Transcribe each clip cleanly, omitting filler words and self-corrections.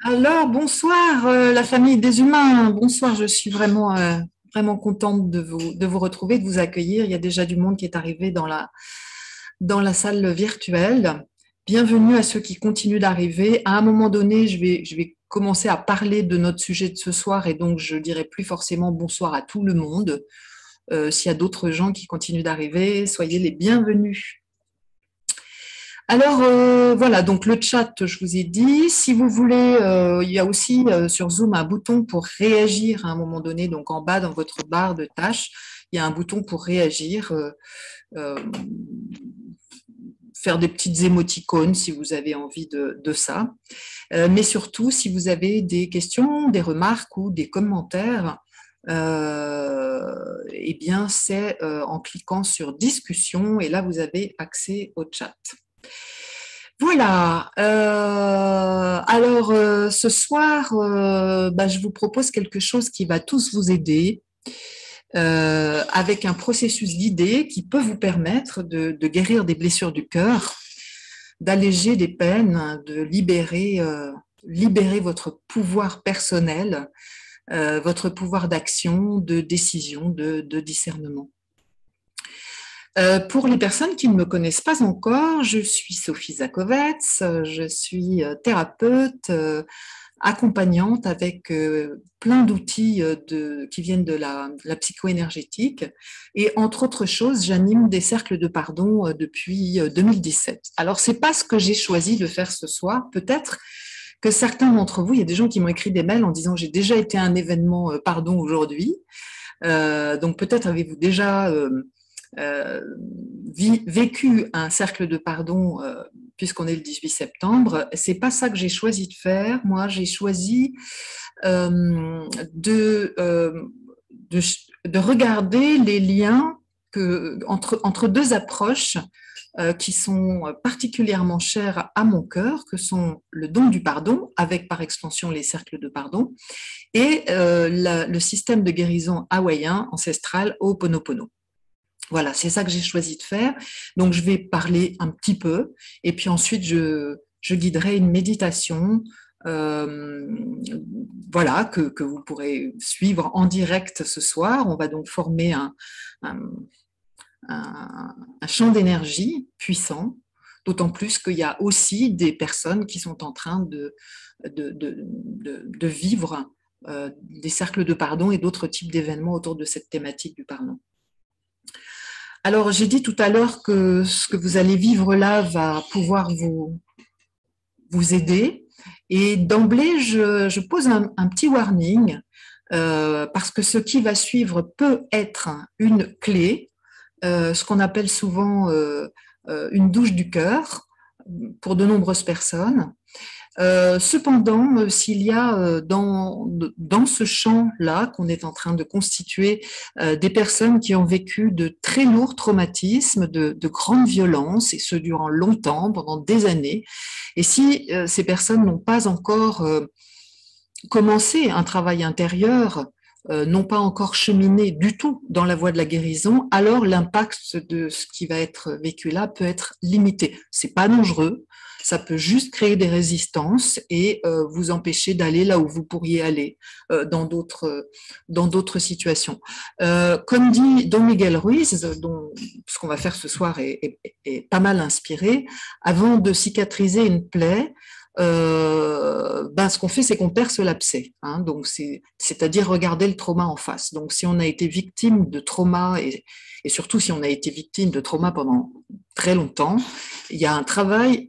Alors, bonsoir, la famille des humains. Bonsoir, je suis vraiment contente de vous retrouver, de vous accueillir. Il y a déjà du monde qui est arrivé dans la salle virtuelle. Bienvenue à ceux qui continuent d'arriver. À un moment donné, je vais commencer à parler de notre sujet de ce soir et donc je dirai plus forcément bonsoir à tout le monde. S'il y a d'autres gens qui continuent d'arriver, soyez les bienvenus. Alors voilà, donc le chat, je vous ai dit. Si vous voulez, il y a aussi sur Zoom un bouton pour réagir à un moment donné. Donc en bas dans votre barre de tâches, il y a un bouton pour réagir, euh, faire des petites émoticônes si vous avez envie de ça. Mais surtout, si vous avez des questions, des remarques ou des commentaires, eh bien c'est en cliquant sur discussion et là vous avez accès au chat. Voilà. Alors, ce soir, je vous propose quelque chose qui va tous vous aider avec un processus guidé qui peut vous permettre de guérir des blessures du cœur, d'alléger des peines, de libérer votre pouvoir personnel, votre pouvoir d'action, de décision, de discernement. Pour les personnes qui ne me connaissent pas encore, je suis Sophie Zakovets, je suis thérapeute, accompagnante avec plein d'outils qui viennent de la psycho-énergétique et entre autres choses, j'anime des cercles de pardon depuis 2017. Alors, c'est pas ce que j'ai choisi de faire ce soir, peut-être que certains d'entre vous, il y a des gens qui m'ont écrit des mails en disant j'ai déjà été à un événement pardon aujourd'hui, donc peut-être avez-vous déjà euh, vécu un cercle de pardon, puisqu'on est le 18 septembre. C'est pas ça que j'ai choisi de faire. Moi, j'ai choisi de, de regarder les liens entre deux approches qui sont particulièrement chères à mon cœur, que sont le don du pardon, avec par extension les cercles de pardon, et le système de guérison hawaïen ancestral Ho'oponopono. Voilà, c'est ça que j'ai choisi de faire. Donc, je vais parler un petit peu et puis ensuite, je guiderai une méditation euh, voilà, que vous pourrez suivre en direct ce soir. On va donc former un, un champ d'énergie puissant, d'autant plus qu'il y a aussi des personnes qui sont en train de vivre des cercles de pardon et d'autres types d'événements autour de cette thématique du pardon. Alors, j'ai dit tout à l'heure que ce que vous allez vivre là va pouvoir vous aider. Et d'emblée, je pose un petit warning parce que ce qui va suivre peut être une clé, ce qu'on appelle souvent une douche du cœur pour de nombreuses personnes. Cependant, s'il y a dans ce champ-là qu'on est en train de constituer des personnes qui ont vécu de très lourds traumatismes, de grandes violences, et ce durant longtemps, pendant des années, et si ces personnes n'ont pas encore commencé un travail intérieur, n'ont pas encore cheminé du tout dans la voie de la guérison, alors l'impact de ce qui va être vécu là peut être limité. C'est pas dangereux, ça peut juste créer des résistances et vous empêcher d'aller là où vous pourriez aller dans d'autres situations. Comme dit Don Miguel Ruiz, dont ce qu'on va faire ce soir est pas mal inspiré, avant de cicatriser une plaie, ce qu'on fait, c'est qu'on perce l'abcès. Hein, donc, c'est-à-dire regarder le trauma en face. Donc, si on a été victime de trauma et surtout si on a été victime de trauma pendant très longtemps, il y a un travail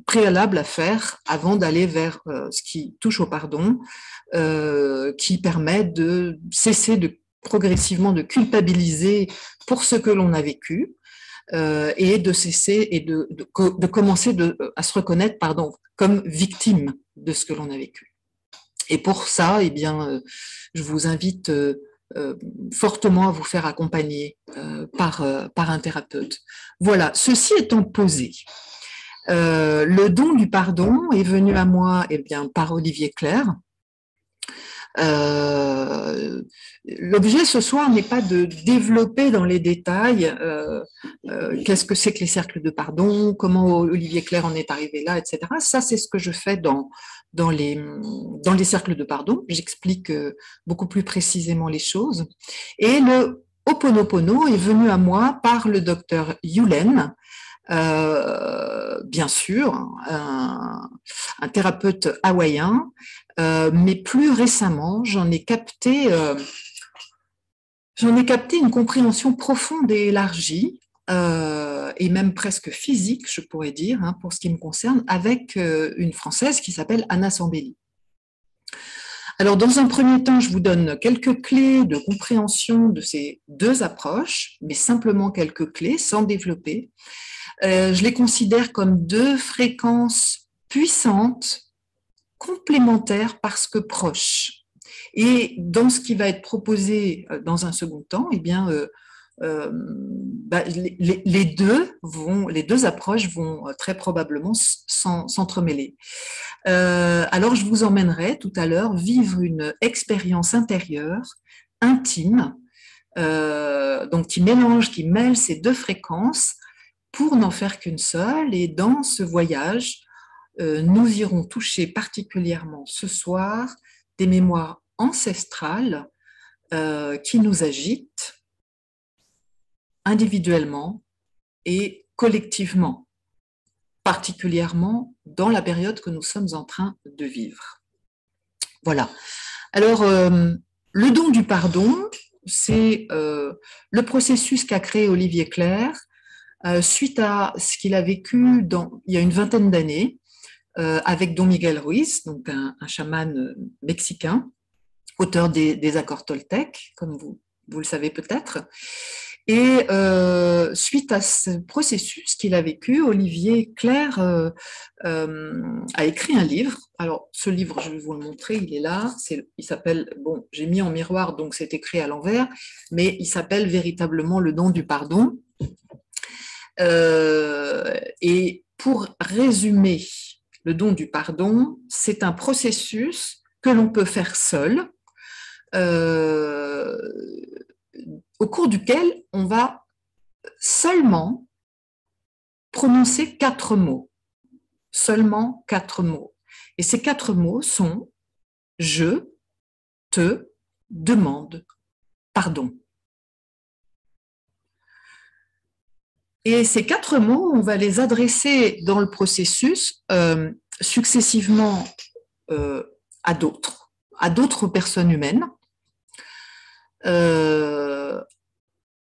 préalable à faire avant d'aller vers ce qui touche au pardon, qui permet de cesser progressivement de culpabiliser pour ce que l'on a vécu, et de cesser et de commencer à se reconnaître comme victime de ce que l'on a vécu. Et pour ça, eh bien, je vous invite fortement à vous faire accompagner par un thérapeute. Voilà, ceci étant posé, le don du pardon est venu à moi par Olivier Clerc, L'objet ce soir n'est pas de développer dans les détails qu'est-ce que c'est que les cercles de pardon, comment Olivier Clerc en est arrivé là, etc. Ça, c'est ce que je fais dans les cercles de pardon. J'explique beaucoup plus précisément les choses. Et le Ho'oponopono est venu à moi par le docteur Yulen, bien sûr, un thérapeute hawaïen, mais plus récemment, j'en ai capté une compréhension profonde et élargie, et même presque physique, je pourrais dire, hein, pour ce qui me concerne, avec une Française qui s'appelle Anna Sambelli. Alors, dans un premier temps, je vous donne quelques clés de compréhension de ces deux approches, mais simplement quelques clés, sans développer. Je les considère comme deux fréquences puissantes, complémentaires parce que proches. Et dans ce qui va être proposé dans un second temps, eh bien, les deux approches vont très probablement s'entremêler. Alors, je vous emmènerai tout à l'heure vivre une expérience intérieure, intime, donc qui mêle ces deux fréquences pour n'en faire qu'une seule. Et dans ce voyage, nous irons toucher particulièrement ce soir des mémoires ancestrales qui nous agitent individuellement et collectivement, particulièrement dans la période que nous sommes en train de vivre. Voilà. Alors, le don du pardon, c'est le processus qu'a créé Olivier Clerc suite à ce qu'il a vécu il y a une vingtaine d'années avec Don Miguel Ruiz, donc un chaman mexicain, auteur des accords toltèques, comme vous le savez peut-être. Et suite à ce processus qu'il a vécu, Olivier Clerc a écrit un livre. Alors, ce livre, je vais vous le montrer, il est là. Il s'appelle, bon, j'ai mis en miroir, donc c'est écrit à l'envers, mais il s'appelle véritablement Le don du pardon. Et pour résumer, le don du pardon, c'est un processus que l'on peut faire seul, au cours duquel on va seulement prononcer 4 mots. Seulement 4 mots. Et ces 4 mots sont « je te demande pardon ». Et ces 4 mots, on va les adresser dans le processus successivement à d'autres personnes humaines.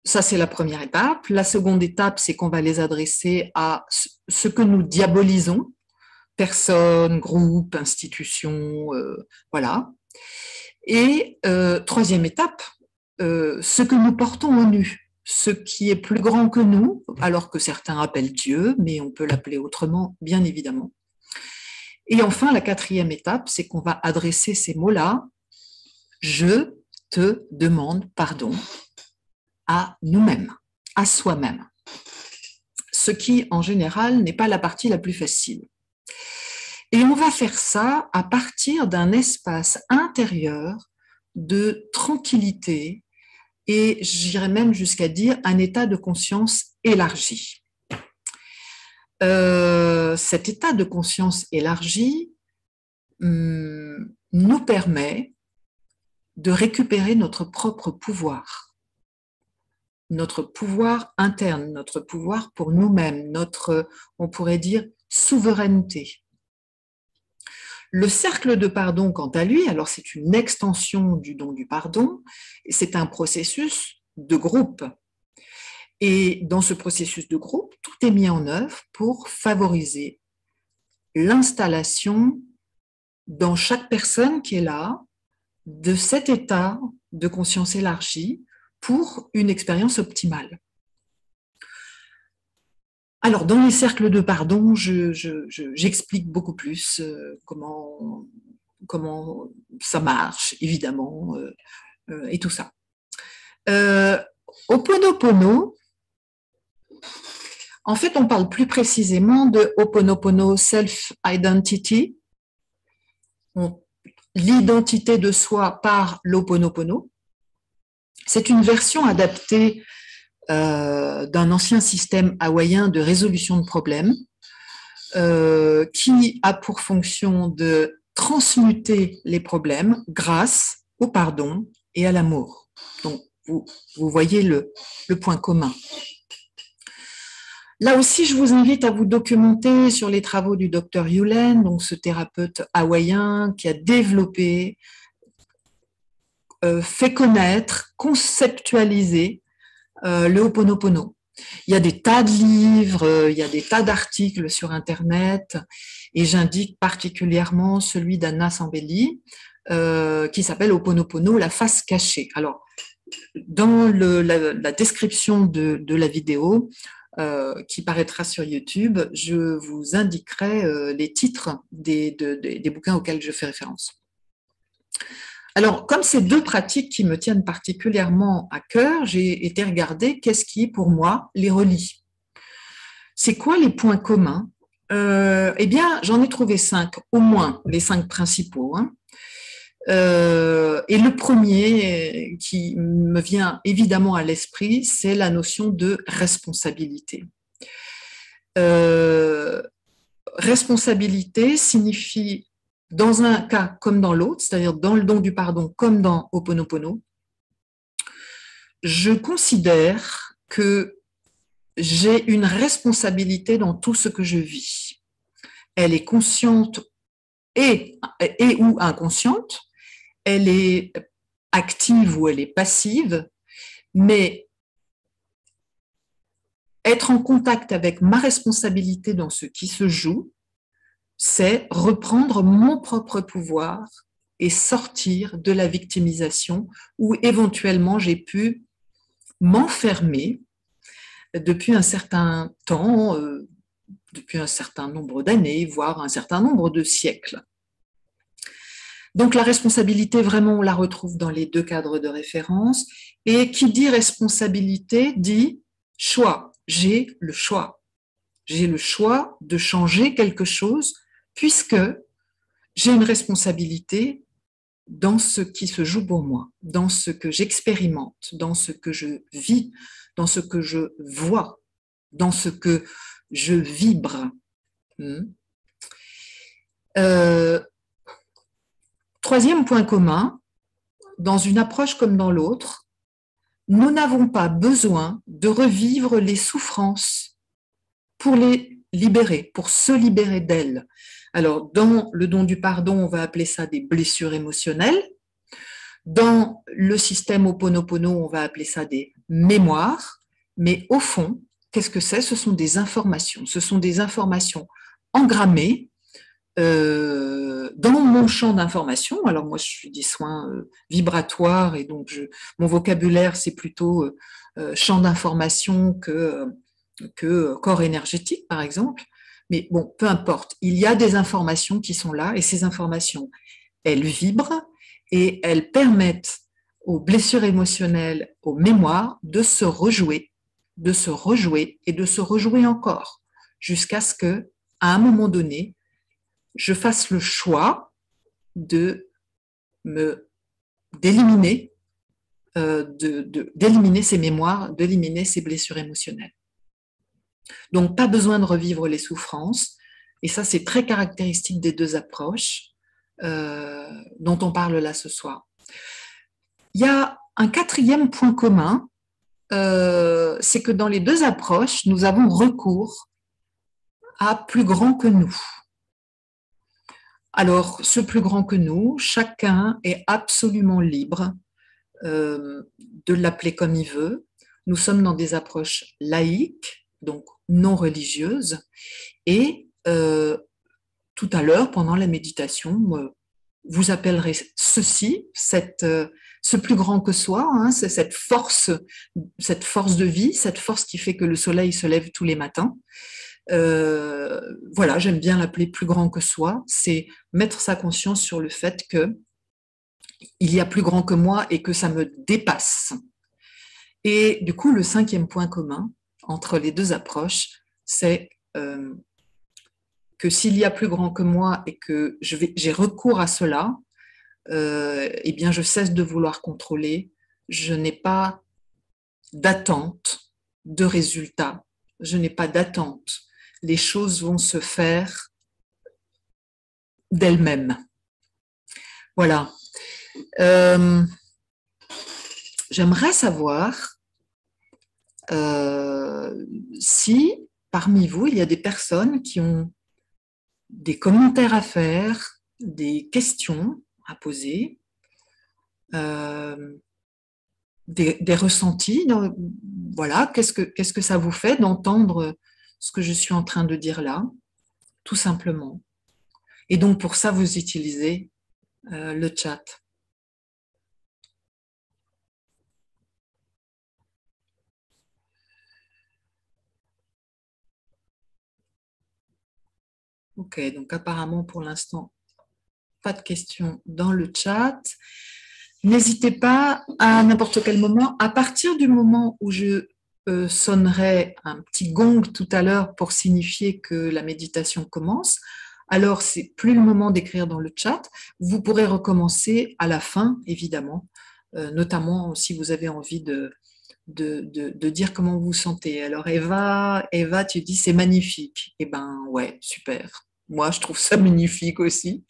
Ça, c'est la première étape. La seconde étape, c'est qu'on va les adresser à ce que nous diabolisons, personnes, groupes, institutions, voilà. Et troisième étape, ce que nous portons au nu, ce qui est plus grand que nous, alors que certains appellent Dieu, mais on peut l'appeler autrement, bien évidemment. Et enfin, la quatrième étape, c'est qu'on va adresser ces mots-là, je te demande pardon, à nous-mêmes, à soi-même. Ce qui, en général, n'est pas la partie la plus facile. Et on va faire ça à partir d'un espace intérieur de tranquillité et j'irais même jusqu'à dire un état de conscience élargi. Cet état de conscience élargi nous permet de récupérer notre propre pouvoir interne, notre pouvoir pour nous-mêmes, notre, on pourrait dire, souveraineté. Le cercle de pardon, quant à lui, alors c'est une extension du don du pardon, c'est un processus de groupe. Et dans ce processus de groupe, tout est mis en œuvre pour favoriser l'installation dans chaque personne qui est là de cet état de conscience élargie pour une expérience optimale. Alors, dans les cercles de pardon, j'explique beaucoup plus comment ça marche, évidemment, et tout ça. Ho'oponopono, en fait, on parle plus précisément de Ho'oponopono Self-Identity. l'identité de soi par l'Ho'oponopono. C'est une version adaptée d'un ancien système hawaïen de résolution de problèmes qui a pour fonction de transmuter les problèmes grâce au pardon et à l'amour. Donc, vous voyez le point commun. Là aussi, je vous invite à vous documenter sur les travaux du docteur Yulen, donc ce thérapeute hawaïen qui a développé, fait connaître, conceptualisé le Ho'oponopono. Il y a des tas de livres, il y a des tas d'articles sur Internet, et j'indique particulièrement celui d'Anna Sambelli, qui s'appelle Ho'oponopono, la face cachée. Alors, dans la description de la vidéo, qui paraîtra sur YouTube, je vous indiquerai les titres des bouquins auxquels je fais référence. Alors, comme ces deux pratiques qui me tiennent particulièrement à cœur, j'ai été regarder qu'est-ce qui, pour moi, les relie. C'est quoi les points communs? Eh bien, j'en ai trouvé 5, au moins les 5 principaux. Hein. Et le premier qui me vient évidemment à l'esprit, c'est la notion de responsabilité. Responsabilité signifie, dans un cas comme dans l'autre, c'est-à-dire dans le don du pardon comme dans Ho'oponopono, je considère que j'ai une responsabilité dans tout ce que je vis. Elle est consciente et ou inconsciente, elle est active ou elle est passive, mais être en contact avec ma responsabilité dans ce qui se joue, c'est reprendre mon propre pouvoir et sortir de la victimisation où éventuellement j'ai pu m'enfermer depuis un certain temps, depuis un certain nombre d'années, voire un certain nombre de siècles. Donc la responsabilité, vraiment, on la retrouve dans les deux cadres de référence. Et qui dit responsabilité dit choix. J'ai le choix. J'ai le choix de changer quelque chose puisque j'ai une responsabilité dans ce qui se joue pour moi, dans ce que j'expérimente, dans ce que je vis, dans ce que je vois, dans ce que je vibre. Troisième point commun, dans une approche comme dans l'autre, nous n'avons pas besoin de revivre les souffrances pour les libérer, pour se libérer d'elles. Alors, dans le don du pardon, on va appeler ça des blessures émotionnelles. Dans le système Ho'oponopono, on va appeler ça des mémoires. Mais au fond, qu'est-ce que c'est? Ce sont des informations. Ce sont des informations engrammées dans mon champ d'information. Alors moi, je suis des soins vibratoires et donc mon vocabulaire, c'est plutôt champ d'information que corps énergétique, par exemple. Mais bon, peu importe. Il y a des informations qui sont là et ces informations, elles vibrent et elles permettent aux blessures émotionnelles, aux mémoires de se rejouer et de se rejouer encore jusqu'à ce que, à un moment donné, je fasse le choix d'éliminer ces mémoires, d'éliminer ces blessures émotionnelles. Donc, pas besoin de revivre les souffrances. Et ça, c'est très caractéristique des deux approches dont on parle là ce soir. Il y a un quatrième point commun, c'est que dans les deux approches, nous avons recours à plus grand que nous. Alors, ce plus grand que nous, chacun est absolument libre de l'appeler comme il veut. Nous sommes dans des approches laïques, donc non religieuses. Et tout à l'heure, pendant la méditation, vous appellerez ceci, ce plus grand que soi, hein, c'est cette force de vie, cette force qui fait que le soleil se lève tous les matins. Voilà, j'aime bien l'appeler plus grand que soi, c'est mettre sa conscience sur le fait que il y a plus grand que moi et que ça me dépasse. Et du coup, le cinquième point commun entre les deux approches, c'est que s'il y a plus grand que moi et que j'ai recours à cela, eh bien, je cesse de vouloir contrôler. Je n'ai pas d'attente de résultat. Je n'ai pas d'attente. Les choses vont se faire d'elles-mêmes. Voilà. J'aimerais savoir si parmi vous, il y a des personnes qui ont des commentaires à faire, des questions à poser, des ressentis. Voilà, qu'est-ce que ça vous fait d'entendre ce que je suis en train de dire là, tout simplement. Et donc, pour ça, vous utilisez le chat. Ok, donc apparemment, pour l'instant, pas de questions dans le chat. N'hésitez pas à n'importe quel moment, à partir du moment où je sonnerai un petit gong tout à l'heure pour signifier que la méditation commence, alors c'est plus le moment d'écrire dans le chat. Vous pourrez recommencer à la fin, évidemment, notamment si vous avez envie de dire comment vous vous sentez. Alors Eva, tu dis c'est magnifique. Eh ben ouais, super. Moi, je trouve ça magnifique aussi.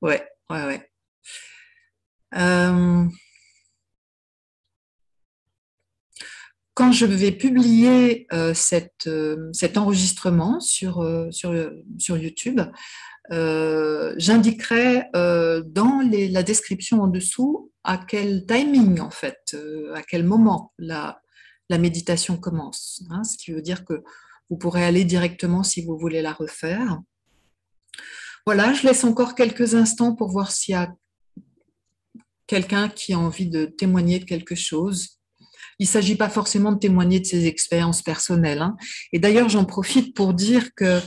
Ouais, ouais, ouais. Quand je vais publier cet enregistrement sur YouTube, j'indiquerai dans la description en dessous à quel timing, en fait, à quel moment la méditation commence. Hein, ce qui veut dire que vous pourrez aller directement si vous voulez la refaire. Voilà, je laisse encore quelques instants pour voir s'il y a quelqu'un qui a envie de témoigner de quelque chose. Il ne s'agit pas forcément de témoigner de ses expériences personnelles. Hein. Et d'ailleurs, j'en profite pour dire que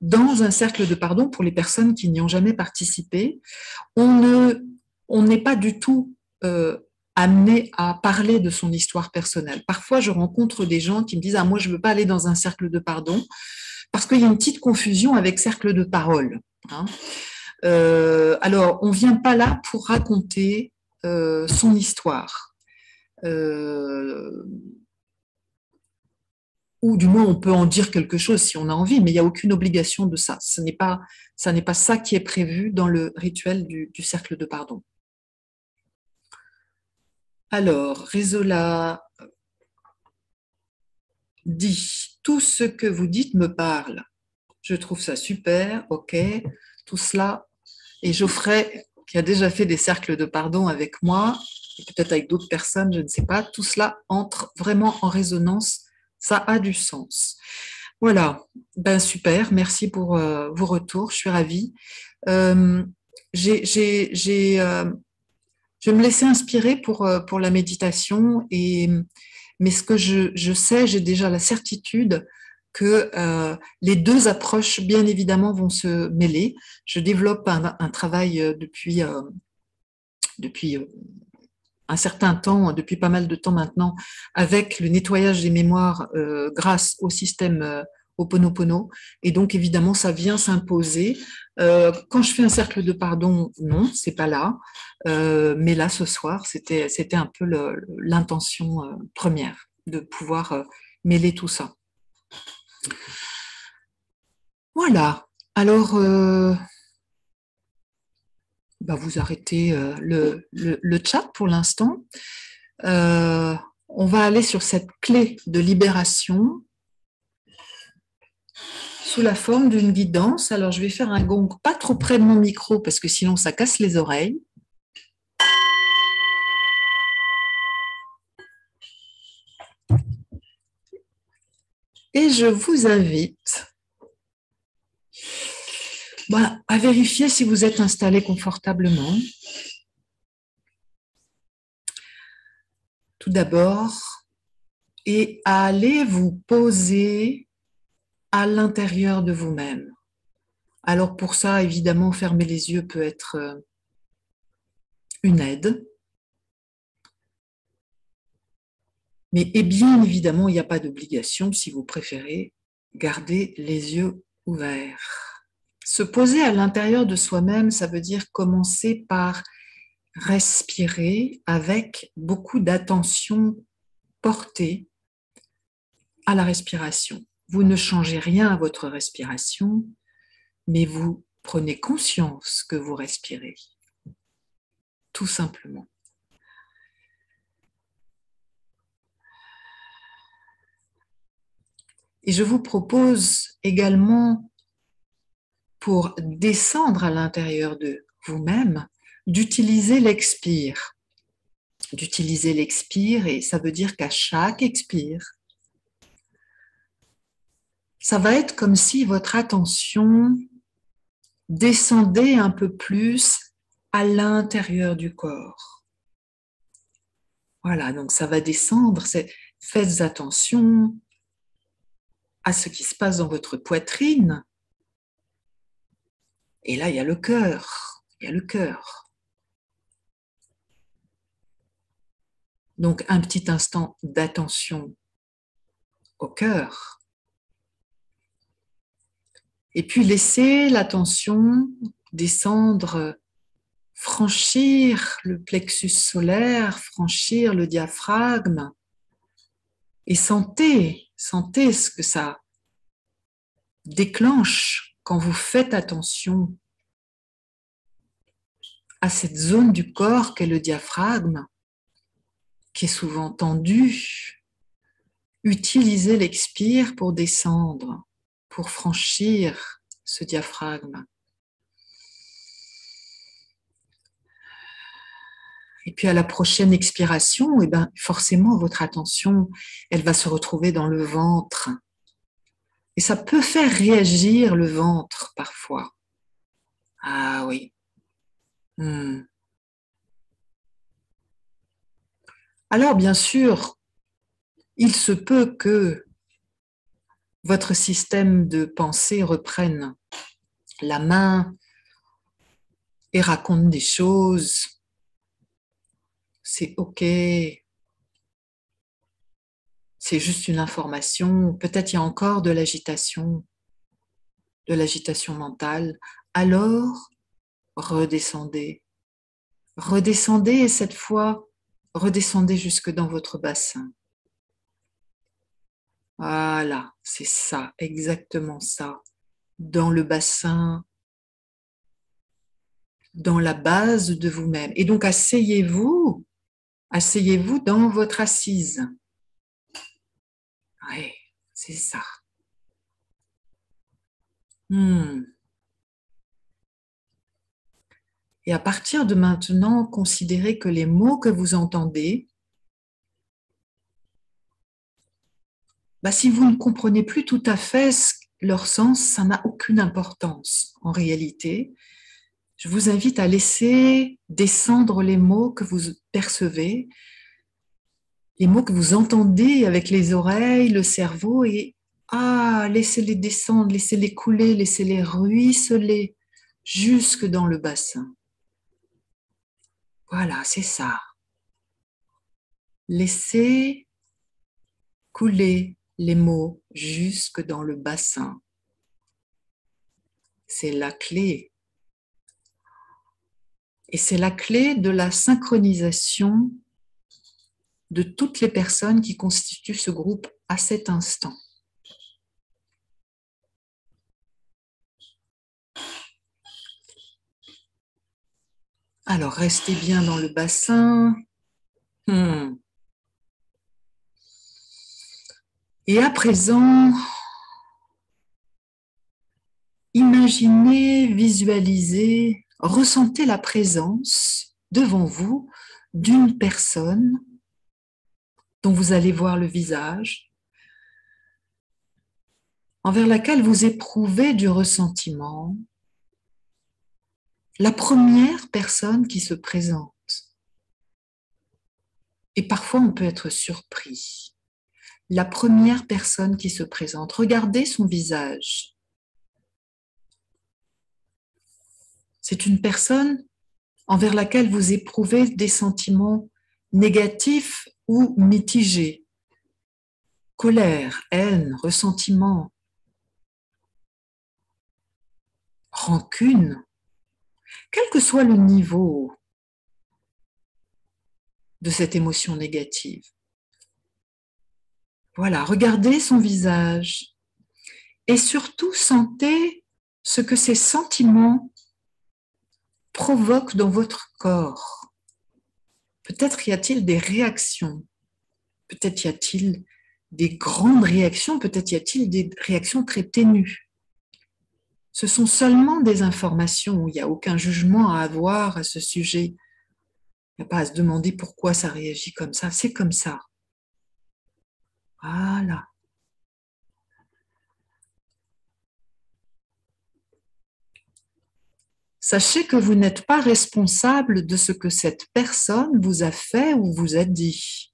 dans un cercle de pardon, pour les personnes qui n'y ont jamais participé, on n'est pas du tout amené à parler de son histoire personnelle. Parfois, je rencontre des gens qui me disent « Ah, moi, je ne veux pas aller dans un cercle de pardon », parce qu'il y a une petite confusion avec cercle de parole. Hein. Alors, on ne vient pas là pour raconter son histoire. Ou du moins on peut en dire quelque chose si on a envie, mais il n'y a aucune obligation de ça. Ce n'est pas ça qui est prévu dans le rituel du cercle de pardon. Alors, Rézola dit « Tout ce que vous dites me parle. Je trouve ça super, ok, tout cela. » Et Geoffrey, qui a déjà fait des cercles de pardon avec moi, et peut-être avec d'autres personnes, je ne sais pas, tout cela entre vraiment en résonance, ça a du sens. Voilà, ben super, merci pour vos retours, je suis ravie. Je vais me laisser inspirer pour la méditation, mais ce que je sais, j'ai déjà la certitude que les deux approches, bien évidemment, vont se mêler. Je développe un travail depuis un certain temps, depuis pas mal de temps maintenant, avec le nettoyage des mémoires grâce au système Ho'oponopono. Et donc, évidemment, ça vient s'imposer. Quand je fais un cercle de pardon, non, c'est pas là. Mais là, ce soir, c'était un peu l'intention première, de pouvoir mêler tout ça. Voilà. Alors, vous arrêtez le chat pour l'instant. On va aller sur cette clé de libération sous la forme d'une guidance. Alors, je vais faire un gong pas trop près de mon micro parce que sinon, ça casse les oreilles. Et je vous invite à vérifier si vous êtes installé confortablement. Tout d'abord, et à aller vous poser à l'intérieur de vous-même. Alors pour ça, évidemment, fermer les yeux peut être une aide. Mais et bien évidemment, il n'y a pas d'obligation si vous préférez garder les yeux ouverts. Se poser à l'intérieur de soi-même, ça veut dire commencer par respirez avec beaucoup d'attention portée à la respiration. Vous ne changez rien à votre respiration, mais vous prenez conscience que vous respirez, tout simplement. Et je vous propose également, pour descendre à l'intérieur de vous-même, d'utiliser l'expire. D'utiliser l'expire, et ça veut dire qu'à chaque expire, ça va être comme si votre attention descendait un peu plus à l'intérieur du corps. Voilà, donc ça va descendre. Faites attention à ce qui se passe dans votre poitrine. Et là, il y a le cœur. Il y a le cœur. Donc, un petit instant d'attention au cœur. Et puis, laissez l'attention descendre, franchir le plexus solaire, franchir le diaphragme. Et sentez ce que ça déclenche quand vous faites attention à cette zone du corps qu'est le diaphragme, qui est souvent tendu. Utilisez l'expire pour descendre, pour franchir ce diaphragme. Et puis à la prochaine expiration, forcément votre attention, elle va se retrouver dans le ventre. Et ça peut faire réagir le ventre parfois. Ah oui. Alors bien sûr, il se peut que votre système de pensée reprenne la main et raconte des choses. C'est OK. C'est juste une information. Peut-être il y a encore de l'agitation mentale. Alors, redescendez. Redescendez et cette fois, redescendez jusque dans votre bassin. Voilà, c'est ça, exactement ça. Dans le bassin, dans la base de vous-même. Et donc, asseyez-vous dans votre assise. Oui, c'est ça. Et à partir de maintenant, considérez que les mots que vous entendez, si vous ne comprenez plus tout à fait leur sens, ça n'a aucune importance en réalité. Je vous invite à laisser descendre les mots que vous percevez, les mots que vous entendez avec les oreilles, le cerveau, et laissez-les descendre, laissez-les couler, laissez-les ruisseler jusque dans le bassin. Voilà, c'est ça. Laissez couler les mots jusque dans le bassin. C'est la clé. Et c'est la clé de la synchronisation de toutes les personnes qui constituent ce groupe à cet instant. Alors, restez bien dans le bassin. Et à présent, imaginez, visualisez, ressentez la présence devant vous d'une personne dont vous allez voir le visage, envers laquelle vous éprouvez du ressentiment. La première personne qui se présente. Et parfois, on peut être surpris. La première personne qui se présente. Regardez son visage. C'est une personne envers laquelle vous éprouvez des sentiments négatifs ou mitigés. Colère, haine, ressentiment, rancune. Quel que soit le niveau de cette émotion négative. Voilà, regardez son visage et surtout sentez ce que ces sentiments provoquent dans votre corps. Peut-être y a-t-il des réactions, peut-être y a-t-il des grandes réactions, peut-être y a-t-il des réactions très ténues. Ce sont seulement des informations, il n'y a aucun jugement à avoir à ce sujet. Il n'y a pas à se demander pourquoi ça réagit comme ça, c'est comme ça. Voilà. Sachez que vous n'êtes pas responsable de ce que cette personne vous a fait ou vous a dit.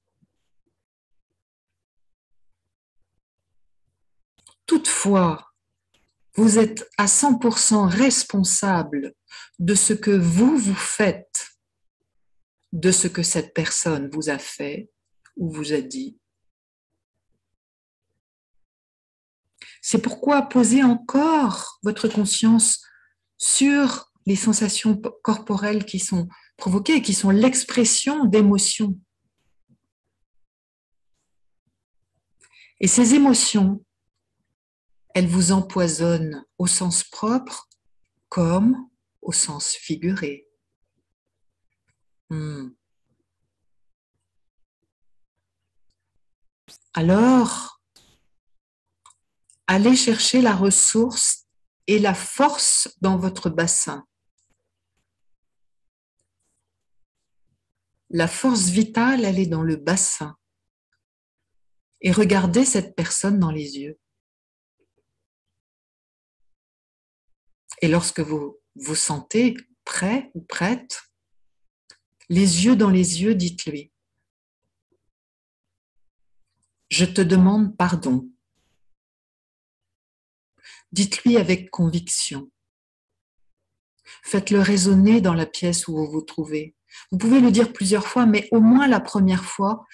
Toutefois, vous êtes à 100% responsable de ce que vous faites, de ce que cette personne vous a fait ou vous a dit. C'est pourquoi posez encore votre conscience sur les sensations corporelles qui sont provoquées et qui sont l'expression d'émotions. Et ces émotions, elles vous empoisonnent au sens propre comme au sens figuré. Alors, allez chercher la ressource et la force dans votre bassin. La force vitale, elle est dans le bassin. Et regardez cette personne dans les yeux. Et lorsque vous vous sentez prêt ou prête, les yeux dans les yeux, dites-lui: je te demande pardon. Dites-lui avec conviction. Faites-le résonner dans la pièce où vous vous trouvez. Vous pouvez le dire plusieurs fois, mais au moins la première fois,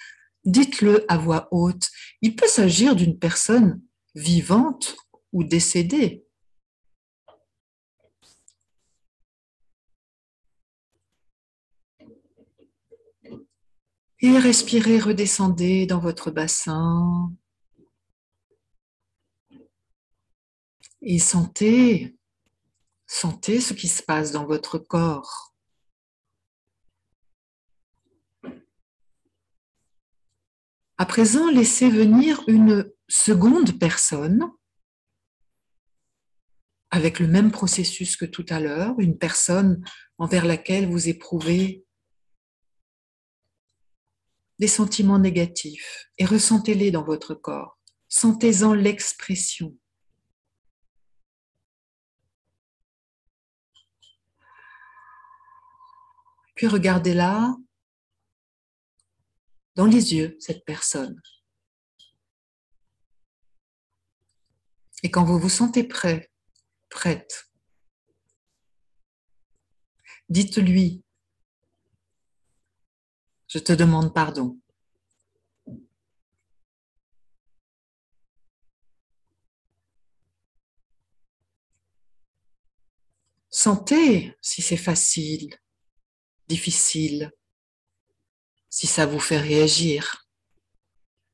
dites-le à voix haute. Il peut s'agir d'une personne vivante ou décédée. Et respirez, redescendez dans votre bassin. Et sentez ce qui se passe dans votre corps. À présent, laissez venir une seconde personne avec le même processus que tout à l'heure, une personne envers laquelle vous éprouvez des sentiments négatifs et ressentez-les dans votre corps. Sentez-en l'expression. Puis regardez-la dans les yeux, cette personne. Et quand vous vous sentez prêt, prête, dites-lui: je te demande pardon. Sentez si c'est facile, difficile, si ça vous fait réagir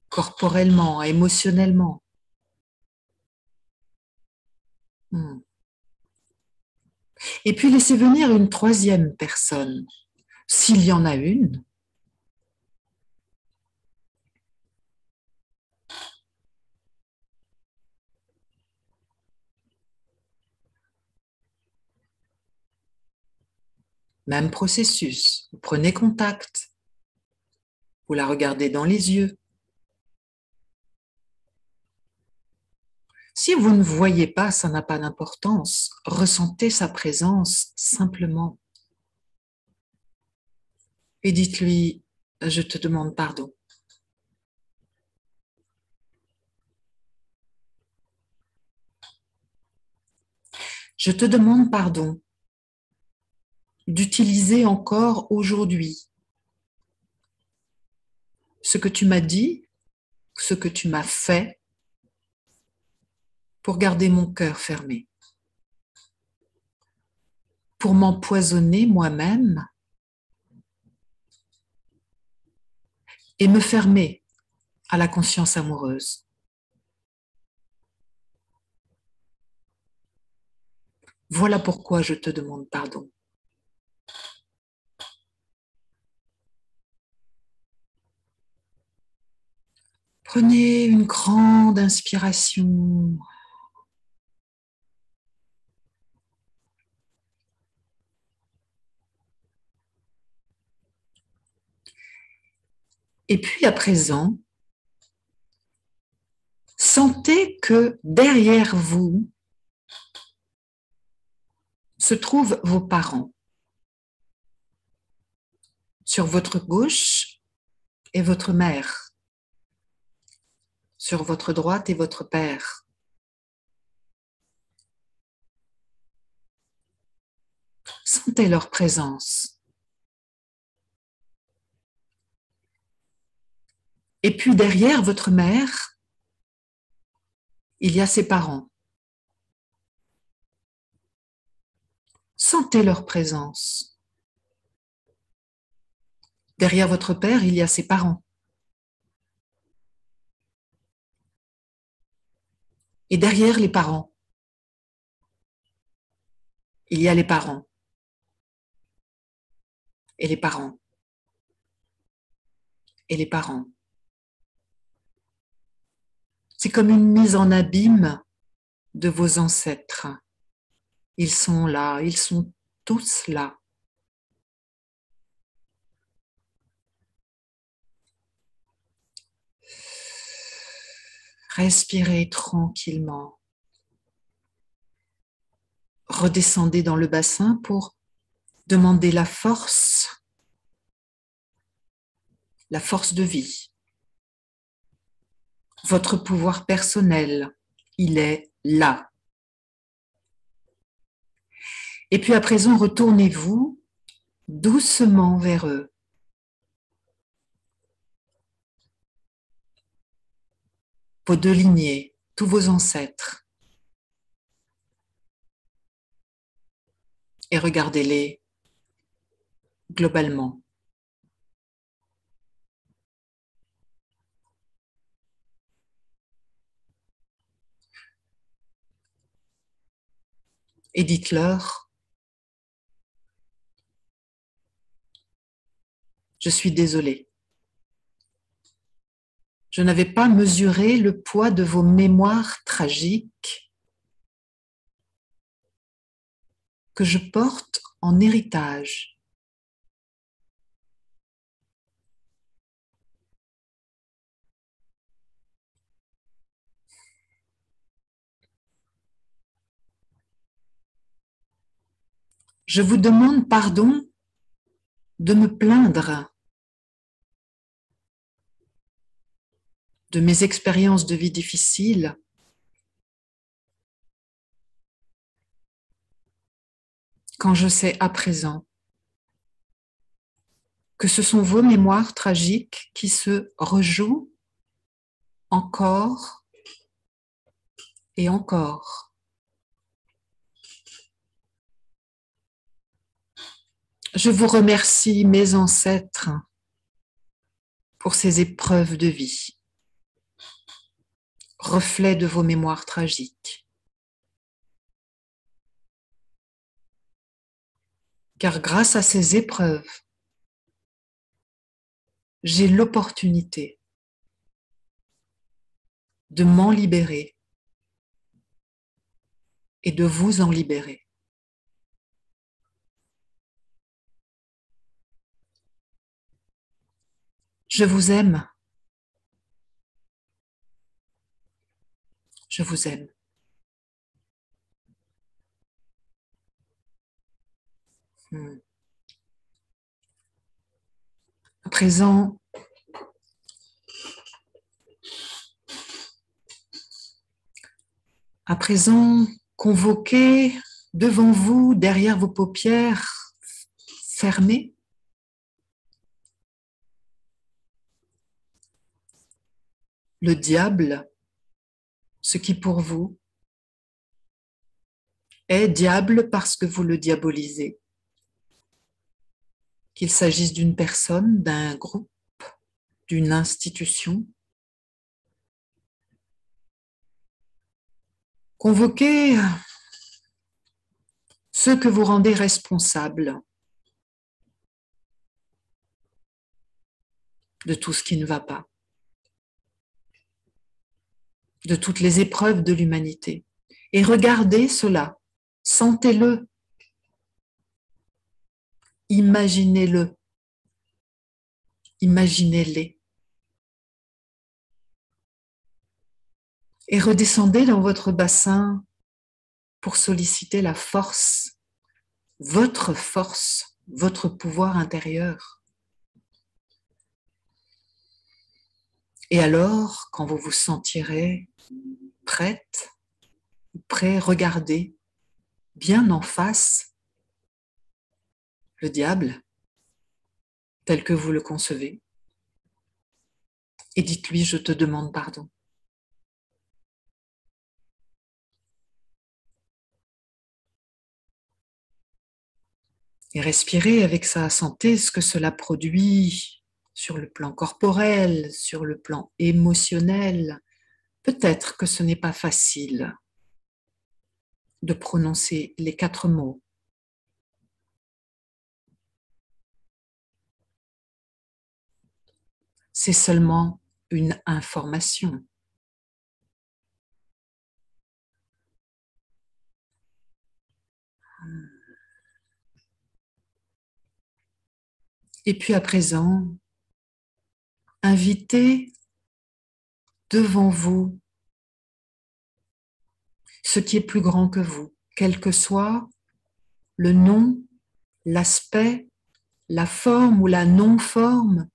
corporellement, émotionnellement. Et puis laissez venir une troisième personne, s'il y en a une. Même processus, vous prenez contact, vous la regardez dans les yeux. Si vous ne voyez pas, ça n'a pas d'importance. Ressentez sa présence simplement. Et dites-lui: je te demande pardon. Je te demande pardon d'utiliser encore aujourd'hui ce que tu m'as dit, ce que tu m'as fait pour garder mon cœur fermé, pour m'empoisonner moi-même et me fermer à la conscience amoureuse. Voilà pourquoi je te demande pardon. Prenez une grande inspiration. Et puis à présent, sentez que derrière vous se trouvent vos parents. Sur votre gauche est votre mère. Sur votre droite est votre père. Sentez leur présence. Et puis derrière votre mère, il y a ses parents. Sentez leur présence. Derrière votre père, il y a ses parents. Et derrière les parents, il y a les parents. Et les parents. Et les parents. C'est comme une mise en abîme de vos ancêtres. Ils sont là, ils sont tous là. Respirez tranquillement. Redescendez dans le bassin pour demander la force de vie. Votre pouvoir personnel, il est là. Et puis à présent, retournez-vous doucement vers eux. Vos deux lignées, tous vos ancêtres. Et regardez-les globalement. Et dites-leur, je suis désolée. Je n'avais pas mesuré le poids de vos mémoires tragiques que je porte en héritage. Je vous demande pardon de me plaindre de mes expériences de vie difficiles, quand je sais à présent que ce sont vos mémoires tragiques qui se rejouent encore et encore. Je vous remercie, mes ancêtres, pour ces épreuves de vie, reflets de vos mémoires tragiques. Car grâce à ces épreuves, j'ai l'opportunité de m'en libérer et de vous en libérer. Je vous aime. Je vous aime. À présent, convoquez devant vous, derrière vos paupières fermées, le diable, ce qui pour vous est diable parce que vous le diabolisez. Qu'il s'agisse d'une personne, d'un groupe, d'une institution. Convoquez ceux que vous rendez responsables de tout ce qui ne va pas, de toutes les épreuves de l'humanité. Et regardez cela, sentez-le, imaginez-le, imaginez-les. Et redescendez dans votre bassin pour solliciter la force, votre pouvoir intérieur. Et alors, quand vous vous sentirez prête, prêt, regardez bien en face le diable tel que vous le concevez et dites-lui, je te demande pardon. Et respirez avec sa santé ce que cela produit sur le plan corporel, sur le plan émotionnel. Peut-être que ce n'est pas facile de prononcer les 4 mots. C'est seulement une information. Et puis à présent, invitez devant vous ce qui est plus grand que vous, quel que soit le nom, l'aspect, la forme ou la non-forme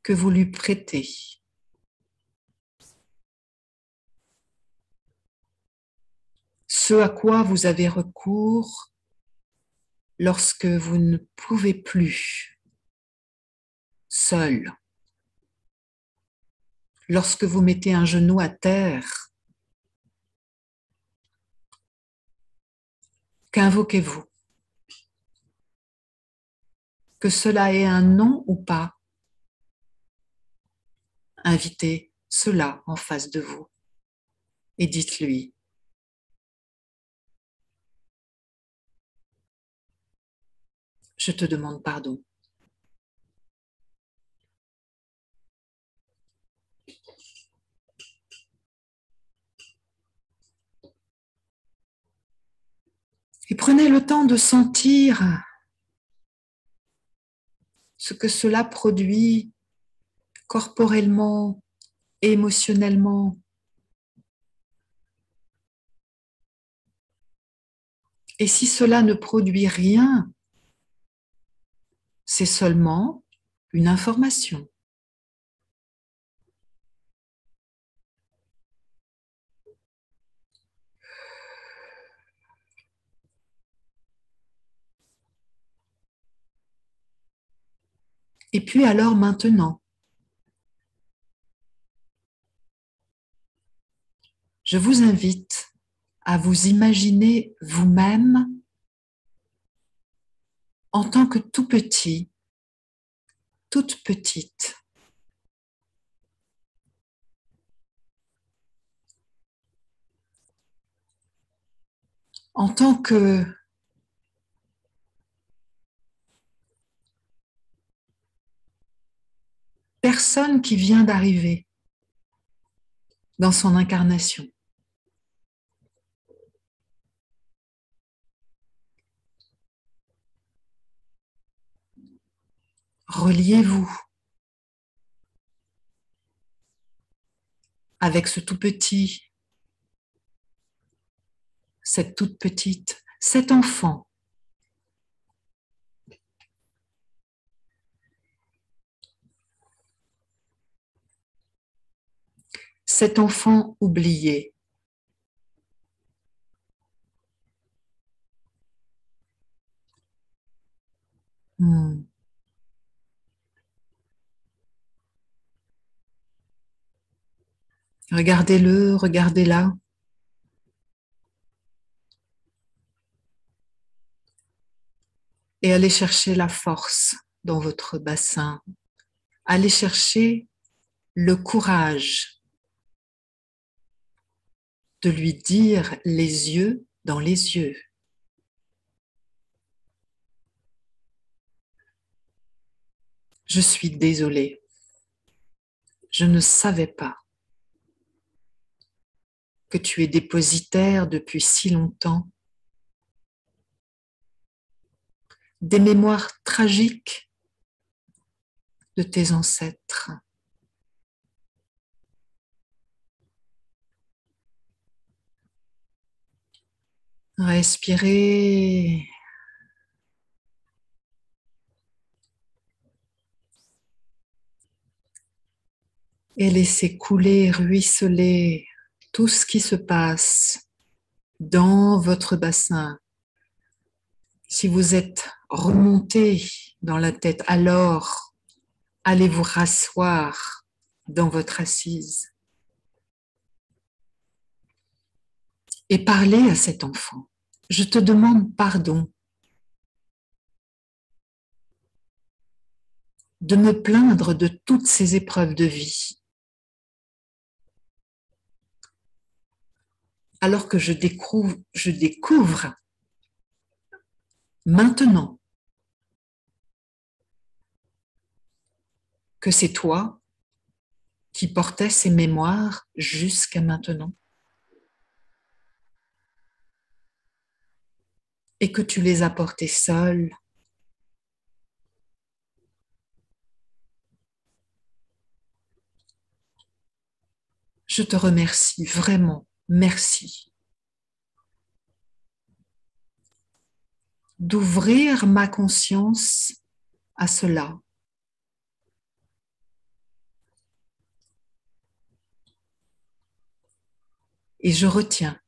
que vous lui prêtez. Ce à quoi vous avez recours lorsque vous ne pouvez plus seul, lorsque vous mettez un genou à terre. Qu'invoquez-vous? Que cela ait un nom ou pas, invitez cela en face de vous et dites-lui: je te demande pardon. Et prenez le temps de sentir ce que cela produit corporellement, émotionnellement. Et si cela ne produit rien, c'est seulement une information. Et puis alors maintenant, je vous invite à vous imaginer vous-même en tant que tout petit, toute petite. En tant que personne qui vient d'arriver dans son incarnation. Reliez-vous avec ce tout petit, cette toute petite, cet enfant. Cet enfant oublié. Regardez-le, regardez-la. Et allez chercher la force dans votre bassin. Allez chercher le courage de lui dire les yeux dans les yeux. Je suis désolée. Je ne savais pas que tu es dépositaire depuis si longtemps des mémoires tragiques de tes ancêtres. Respirez. Et laissez couler, ruisseler tout ce qui se passe dans votre bassin. Si vous êtes remonté dans la tête, alors allez vous rasseoir dans votre assise et parlez à cet enfant. Je te demande pardon de me plaindre de toutes ces épreuves de vie, alors que je découvre maintenant que c'est toi qui portais ces mémoires jusqu'à maintenant et que tu les as portées seule. Je te remercie vraiment, merci d'ouvrir ma conscience à cela. Et je retiens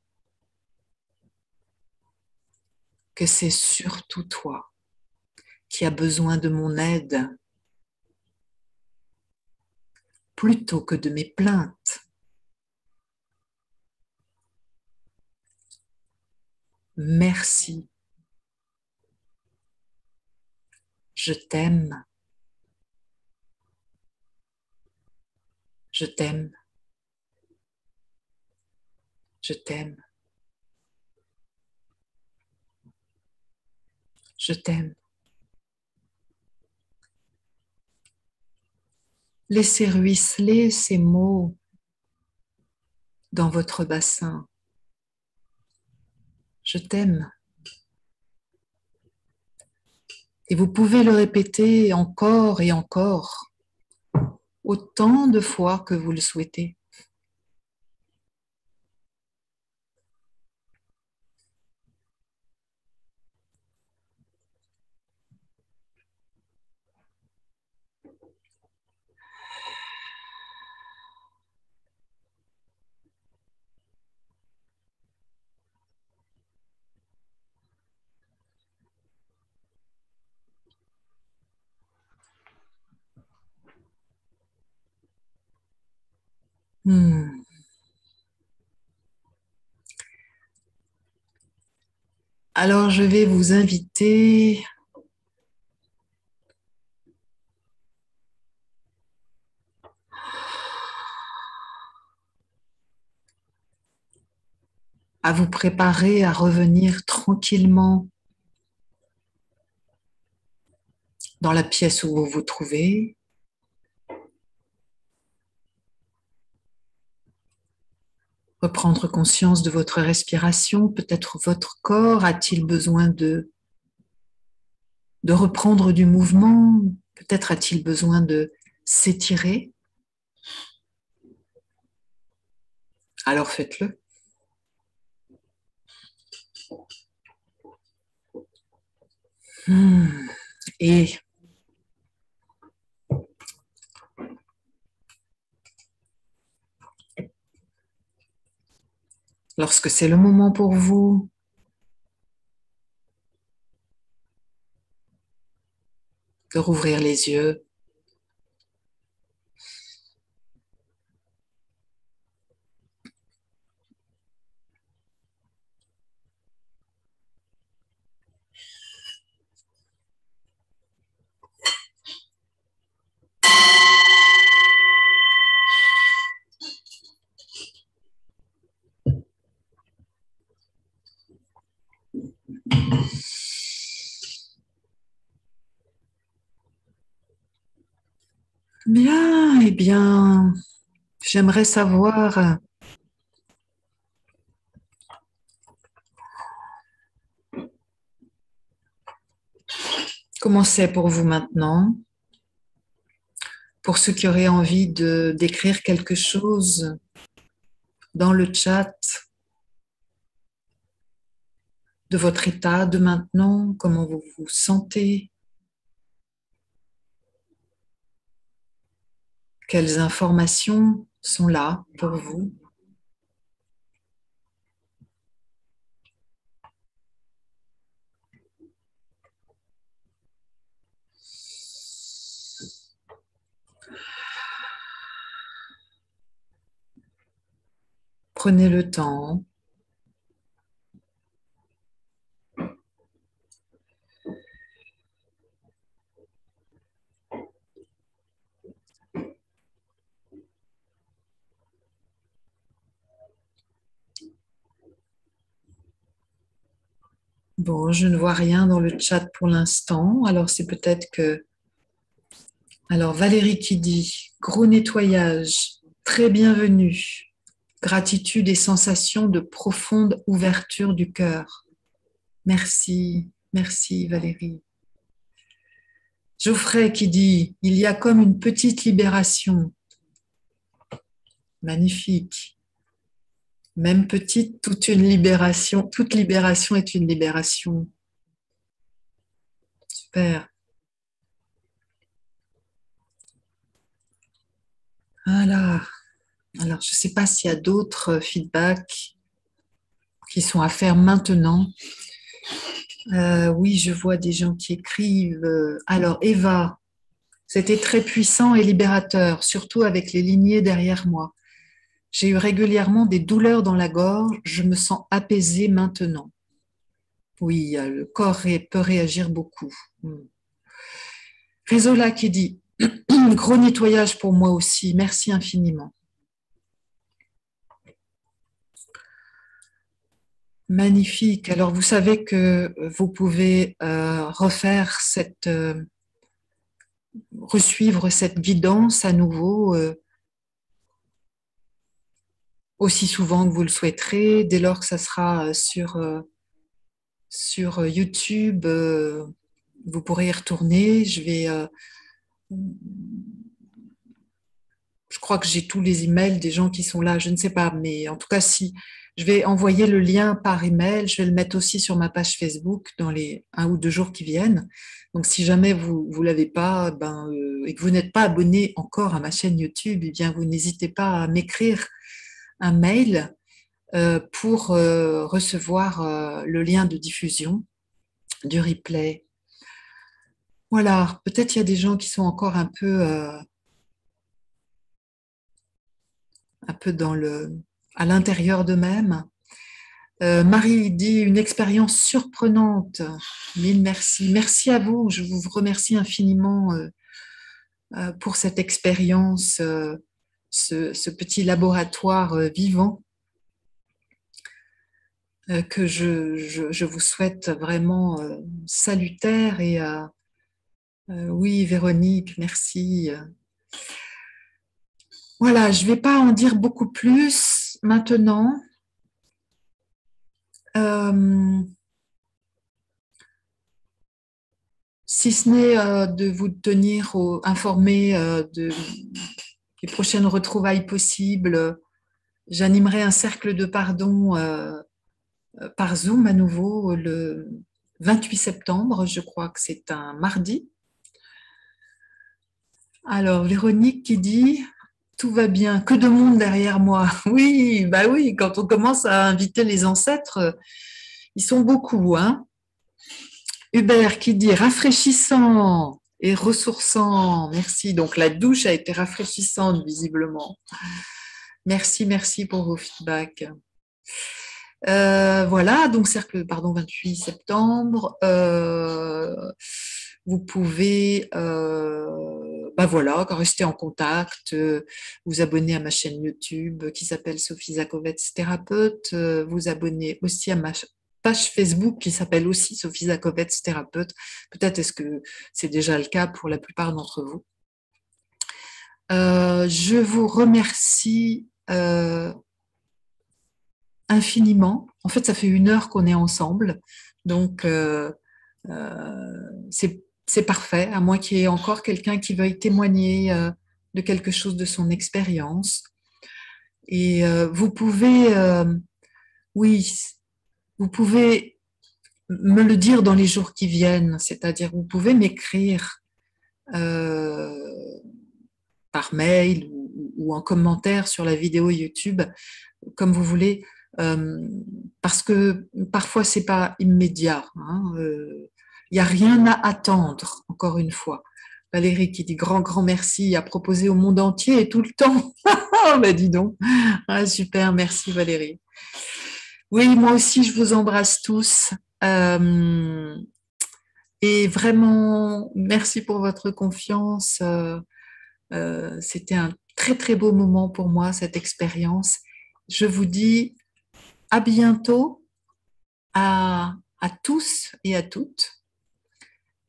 que c'est surtout toi qui as besoin de mon aide plutôt que de mes plaintes. Merci. Je t'aime. Je t'aime. Je t'aime. Je t'aime. Laissez ruisseler ces mots dans votre bassin. Je t'aime. Et vous pouvez le répéter encore et encore, autant de fois que vous le souhaitez. Alors, je vais vous inviter à vous préparer à revenir tranquillement dans la pièce où vous vous trouvez. Reprendre conscience de votre respiration. Peut-être votre corps a-t-il besoin de reprendre du mouvement. Peut-être a-t-il besoin de s'étirer. Alors faites-le. Et lorsque c'est le moment pour vous, de rouvrir les yeux. Bien, eh bien, j'aimerais savoir comment c'est pour vous maintenant. Pour ceux qui auraient envie de d'écrire quelque chose dans le chat de votre état de maintenant, comment vous vous sentez, quelles informations sont là pour vous. Prenez le temps. Bon, je ne vois rien dans le chat pour l'instant. Alors, c'est peut-être que... Alors, Valérie qui dit, gros nettoyage, très bienvenue. Gratitude et sensation de profonde ouverture du cœur. Merci, merci Valérie. Geoffrey qui dit, il y a comme une petite libération. Magnifique. Même petite, toute une libération. Toute libération est une libération. Super. Voilà. Alors, je ne sais pas s'il y a d'autres feedbacks qui sont à faire maintenant. Oui, je vois des gens qui écrivent. Alors, Eva, c'était très puissant et libérateur, surtout avec les lignées derrière moi. J'ai eu régulièrement des douleurs dans la gorge. Je me sens apaisée maintenant. Oui, le corps peut réagir beaucoup. Rézola qui dit, gros nettoyage pour moi aussi. Merci infiniment. Magnifique. Alors, vous savez que vous pouvez resuivre cette guidance à nouveau aussi souvent que vous le souhaiterez, dès lors que ça sera sur YouTube. Vous pourrez y retourner. Je crois que j'ai tous les emails des gens qui sont là, je ne sais pas, mais en tout cas, si je vais envoyer le lien par email, je vais le mettre aussi sur ma page Facebook dans les 1 ou 2 jours qui viennent. Donc, si jamais vous l'avez pas, et que vous n'êtes pas abonné encore à ma chaîne YouTube, eh bien, vous n'hésitez pas à m'écrire un mail pour recevoir le lien de diffusion du replay. Voilà, peut-être il y a des gens qui sont encore un peu à l'intérieur d'eux-mêmes. Marie dit une expérience surprenante. Mille merci. Merci à vous. Je vous remercie infiniment pour cette expérience, ce petit laboratoire vivant que je vous souhaite vraiment salutaire. Et oui, Véronique, merci. Voilà, je ne vais pas en dire beaucoup plus maintenant. Si ce n'est de vous tenir informé des prochaines retrouvailles possibles, j'animerai un cercle de pardon par Zoom à nouveau le 28 septembre, je crois que c'est un mardi. Alors, Véronique qui dit « Tout va bien, que de monde derrière moi ». Oui, bah oui, quand on commence à inviter les ancêtres, ils sont beaucoup, hein. Hubert qui dit rafraîchissant et ressourçant. Merci. Donc la douche a été rafraîchissante visiblement. Merci, merci pour vos feedbacks. Voilà, donc cercle, pardon, 28 septembre. Vous pouvez, voilà, rester en contact, vous abonner à ma chaîne YouTube qui s'appelle Sophie Zakovets Thérapeute, vous abonner aussi à ma page Facebook qui s'appelle aussi Sophie Zakovets Thérapeute. Peut-être est-ce que c'est déjà le cas pour la plupart d'entre vous. Je vous remercie infiniment. En fait, ça fait 1 heure qu'on est ensemble, donc c'est parfait, à moins qu'il y ait encore quelqu'un qui veuille témoigner de quelque chose de son expérience. Et vous pouvez, oui, vous pouvez me le dire dans les jours qui viennent, c'est-à-dire vous pouvez m'écrire euh, par mail ou en commentaire sur la vidéo YouTube, comme vous voulez, parce que parfois c'est pas immédiat. Il n'y a rien à attendre, encore une fois. Valérie qui dit grand merci, à proposer au monde entier et tout le temps. Oh, bah dis donc. Ah, super, merci Valérie. Oui, moi aussi, je vous embrasse tous. Euh, et vraiment, merci pour votre confiance. C'était un très beau moment pour moi, cette expérience. Je vous dis à bientôt à tous et à toutes.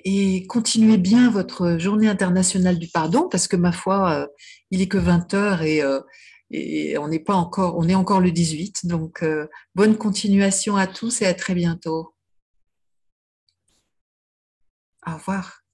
Et continuez bien votre journée internationale du pardon, parce que ma foi, il est que 20 heures et on n'est pas encore, on est encore le 18. Donc, bonne continuation à tous et à très bientôt. Au revoir.